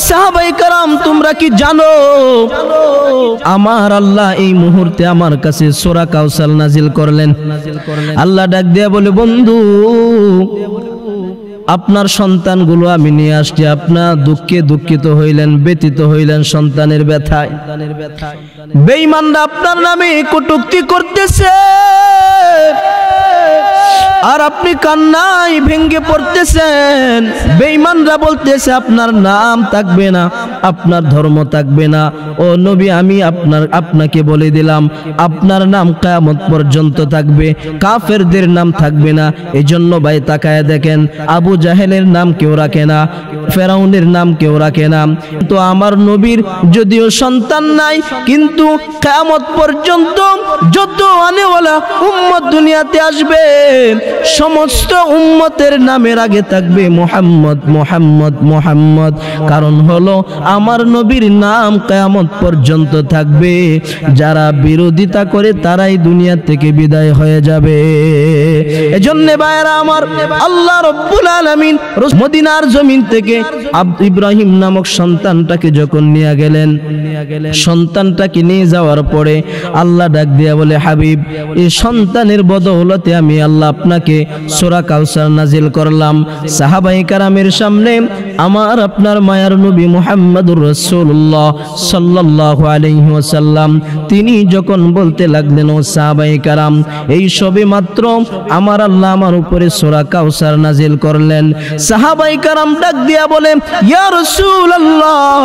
সাহাবায়ে কেরাম তোমরা কি জানো আমার আল্লাহ এই মুহূর্তে আমার কাছে সূরা কাউসার নাজিল করলেন। আল্লাহ ডাক দিয়া বলে বন্ধু আপনার সন্তানগুলো আমি নিয়ে আসছি, আপনার দুঃখে দুঃখিত হইলেন, ব্যথিত হইলেন সন্তানের ব্যথায়। বেঈমানরা আপনার নামে কটূক্তি করতেছে আর আপনি কান্নায় ভেঙে পড়তেছেন। বেঈমানরা বলতেছে আপনার নাম থাকবে না, আপনার ধর্ম থাকবে না। ও নবী আমি আপনাকে বলে দিলাম আপনার নাম কিয়ামত পর্যন্ত থাকবে, কাফেরদের নাম থাকবে না। এজন্য ভাই তাকায় দেখেন আবু জাহেলের নাম কেউ রাখে না, ফেরাউনের নাম কেউ রাখে না। তো আমার নবীর যদিও সন্তান নাই কিন্তু কিয়ামত পর্যন্ত যত আনেওয়ালা উম্মত দুনিয়াতে আসবে সমস্ত উম্মতের নামের আগে থাকবে মুহাম্মদ মুহাম্মদ মুহাম্মদ। কারণ হলো আমার নবীর নাম কিয়ামত পর্যন্ত থাকবে। যারা বিরোধিতা করে তারাই দুনিয়া থেকে বিদায় হয়ে যাবে। এজন্য ভাইরা আমার আল্লাহ রাব্বুল আলামিন মদিনার জমিন থেকে ইব্রাহিম নামক সন্তানটাকে যখন নিয়ে গেলেন, সন্তানটাকে নিয়ে যাওয়ার পরে আল্লাহ ডাক দিয়া বলে হাবিব এই সন্তানের বদৌলতে আমি আল্লাহ আপনাকে সূরা কাউসার নাজিল করলাম। সাহাবায়ে কেরামের সামনে আমার আপনার মায়ার নবী মুহাম্মদুর রাসূলুল্লাহ সাল্লাল্লাহু আলাইহি ওয়াসাল্লাম তিনি যখন বলতে লাগলেন ও সাহাবায়ে কেরাম এই সবে মাত্র আমার আল্লাহ আমার উপরে সূরা কাউসার নাজিল করলেন। সাহাবায়ে কেরাম ডাক দিয়া বলে ইয়া রাসূলুল্লাহ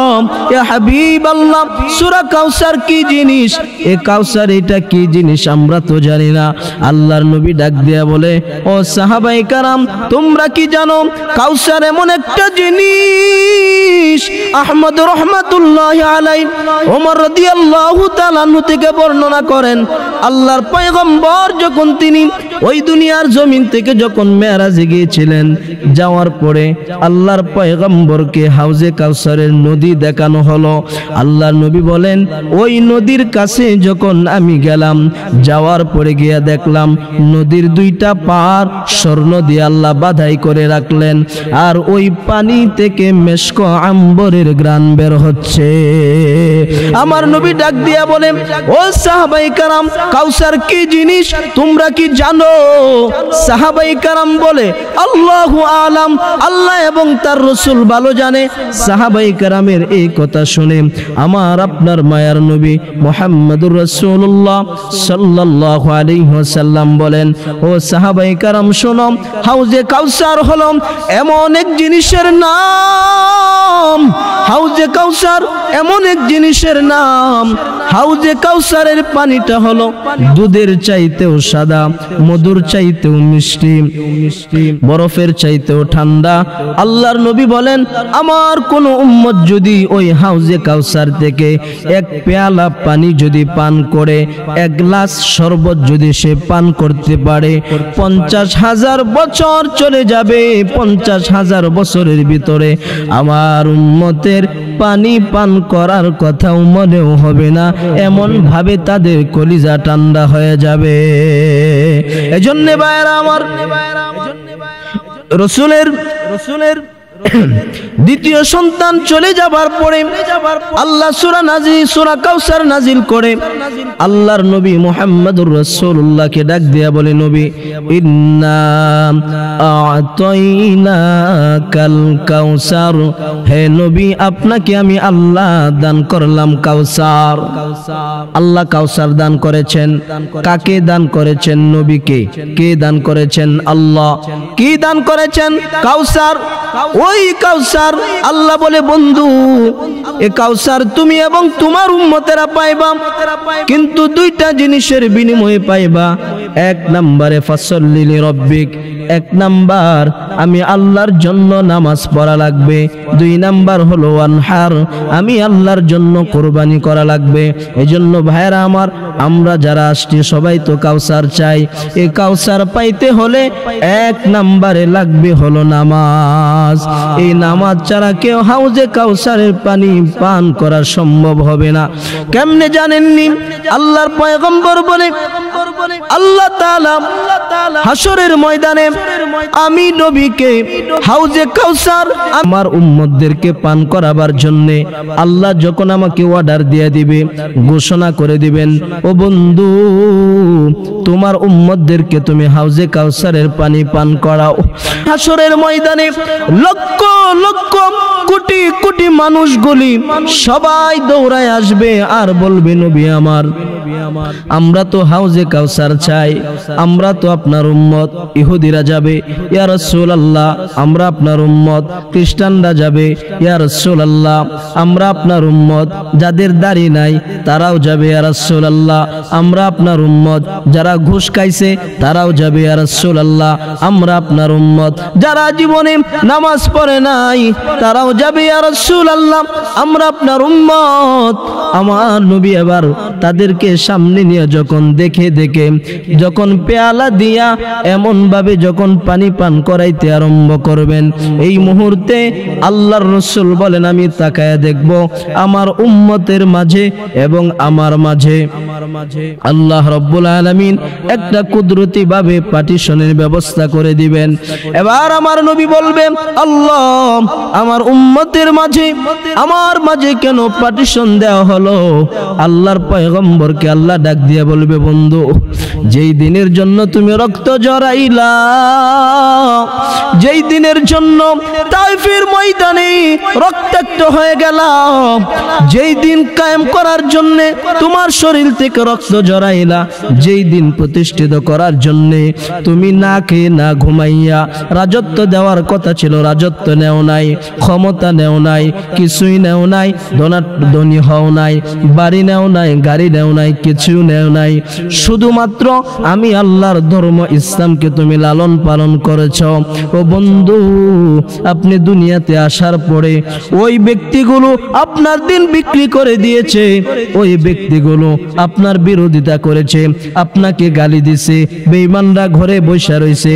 ইয়া হাবিবাল্লাহ সূরা কাউসার কি জিনিস, এ কাউসার এটা কি জিনিস আমরা তো জানি না। আল্লাহর নবী ডাক দিয়া বলে ও সাহাবায়ে কেরাম তোমরা কি জানো কাউসার এমন একটা জিনিস। আহমদ রাহমাতুল্লাহি আলাইহি ওমর রাদিয়াল্লাহু তাআলা আনহু থেকে বর্ণনা করেন আল্লাহর পয়গম্বর যখন তিনি ওই দুনিয়ার জমিন থেকে যখন মেরাজে গিয়েছিলেন, যাওয়ার পরে আল্লাহর পয়গম্বরকে হাউজে কাউসারের নদী দেখানো হলো। আল্লাহর নবী বলেন ওই নদীর কাছে যখন আমি গেলাম, যাওয়ার পরে গিয়া দেখলাম নদীর দুইটা পার স্বর্ণ দিয়ে আল্লাহ বাধাই করে রাখলেন আর ওই পানি থেকে মেশক আম্বরের ঘ্রাণ বের হচ্ছে। আমার নবী ডাক দিয়া বলে ও সাহাবায়ে কেরাম কাউসার কি জিনিস তোমরা কি জানো? সাহাবায়ে কেরাম বলে আল্লাহু আলাম, আল্লাহ এবং তার রাসূল ভালো জানে। সাহাবায়ে কেরামের এই কথা শুনে আমার আপনার মায়ার নবী মুহাম্মদুর রাসূলুল্লাহ সাল্লাল্লাহু আলাইহি ওয়াসাল্লাম বলেন ও সাহাবায়ে কেরাম শোনো হাউজে কাউসার হলো এমন এক জিনিসের নাম, হাউজে কাউসার এমন এক জিনিসের নাম। হাউজে কাউসারের পানিটা হলো দুধের চাইতেও সাদা, মধুর চাইতেও মিষ্টি, বরফের চাইতেও ঠান্ডা। আল্লাহর নবী বলেন আমার কোন উম্মত যদি ওই হাউজে কাউসার থেকে এক পেয়ালা পানি যদি পান করে, এক গ্লাস শরবত যদি সে পান করতে পারে 50,000 বছর চলে যাবে। 50,000 বছরের ভিতরে আমার উম্মতের পানি পান করার কথাও মনেও হবে না, এমন ভাবে তাদের কলিজা ঠান্ডা হয়ে যাবে। এজন্য ভাইরা আমার রসুলের দ্বিতীয় সন্তান চলে যাবার পরে আল্লাহ সূরা কাউসার নাজিল করে আল্লাহর নবী মুহাম্মদুর রাসূলুল্লাহকে ডাক দিয়া বলে নবী ইন্না আ'তাইনাকাল কাউসার, হে নবী আপনাকে আমি আল্লাহ দান করলাম কাউসার। আল্লাহ কাউসার দান করেছেন, কাকে দান করেছেন? নবীকে। কে দান করেছেন? আল্লাহ। কি দান করেছেন? কাউসার। ওই কাউসার আল্লাহ বলে বন্ধু এ কাউসার তুমি এবং তোমার উম্মতেরা পাইবা, কিন্তু দুইটা জিনিসের বিনিময়ে পাইবা। এক নম্বরে ফাসল্লি লিরাব্বিক, এক নাম্বার আমি আল্লাহর জন্য নামাজ পড়া লাগবে। দুই নাম্বার হলো ওয়ানহার, আমি আল্লাহর জন্য কুরবানি করা লাগবে। এজন্য ভাইরা আমার আমরা যারা আসছি সবাই তো কাউসার চাই। এই কাউসার পাইতে হলে এক নাম্বারে লাগবে হলো নামাজ। এই নামাজ ছাড়া কেউ হাউজে কাউসারের পানি পান করা সম্ভব হবে না। কেমনে জানেননি? আল্লাহর পয়গম্বর বলে আল্লাহ তাআলা হাসরের ময়দানে আমি নবীকে হাউজে কাউসার আমার উম্মতদেরকে পান করাবার জন্য আল্লাহ যখন আমাকে অর্ডার দিয়ে দিবে, ঘোষণা করে দিবেন, ও বন্ধু তোমার উম্মতদেরকে তুমি হাউজে কাউসারের পানি পান করাও। হাসরের ময়দানে লক্ষ লক্ষ কোটি কোটি মানুষগুলি সবাই দৌড়ায় আসবে আর বলবে নবী আমার, আমরা তো হাউজে কাউসার চাই, আমরা তো আপনার উম্মত। ইহুদিরা যাবে, ইয়া রাসূলুল্লাহ আমরা আপনার উম্মত। খ্রিস্টানরা যাবে, ইয়া রাসূলুল্লাহ আমরা আপনার উম্মত। যাদের দাড়ি নাই তারাও যাবে, ইয়া রাসূলুল্লাহ আমরা আপনার উম্মত। যারা ঘুষ খাইছে তারাও যাবে, ইয়া রাসূলুল্লাহ আমরা আপনার উম্মত। যারা জীবনে নামাজ পড়ে নাই তারাও যাবে, ইয়া রাসূলুল্লাহ আমরা আপনার উম্মত। আমার নবী এবার তাদেরকে সামনে নিয়ে যখন দেখে যখন পেয়ালা দিয়া এমন ভাবে যখন পানি পান করাইতে আরম্ভ করবেন, এই মুহূর্তে আল্লাহর রাসূল বলেন আমি তাকায়া দেখব আমার উম্মতের মাঝে এবং আমার মাঝে আল্লাহ রাব্বুল আলামিন একটা কুদরতি ভাবে পার্টিশনের ব্যবস্থা করে দিবেন। এবার আমার নবী বলবেন আল্লাহ আমার উম্মতের মাঝে আমার মাঝে কেন পার্টিশন দেওয়া হলো? আল্লাহর পয়গম্বরকে আল্লাহ ডাক দিয়ে বলবে বন্ধু যেই দিনের জন্য তুমি রক্ত জড়াইলা, যেই দিনের জন্য তাইফের ময়দানে রক্তাক্ত হয়ে গেল, যেই দিন কায়েম করার জন্য তোমার শরীর থেকে রক্ত জড়াইলা, যেই দিন প্রতিষ্ঠিত করার জন্য তুমি না খেয়ে না ঘুমাইয়া রাজত্ব দেওয়ার কথা ছিল, রাজত্ব নেও নাই, ক্ষমতা নেও নাই, কিছুই নেও নাই, ধনী হও নাই, বাড়ি নেও নাই, গাড়ি নেও নাই, কিছু নেও নাই, শুধুমাত্র আমি আল্লাহর ধর্ম ইসলামকে তুমি লালন পালন করেছ। ও বন্ধু আপনি দুনিয়াতে আসার পরে ওই ব্যক্তিগুলো আপনার দিন বিক্রি করে দিয়েছে, ওই ব্যক্তিগুলো আপনার বিরোধিতা করেছে, আপনাকে গালি দিছে, বেঈমানরা ঘরে বসে রয়েছে।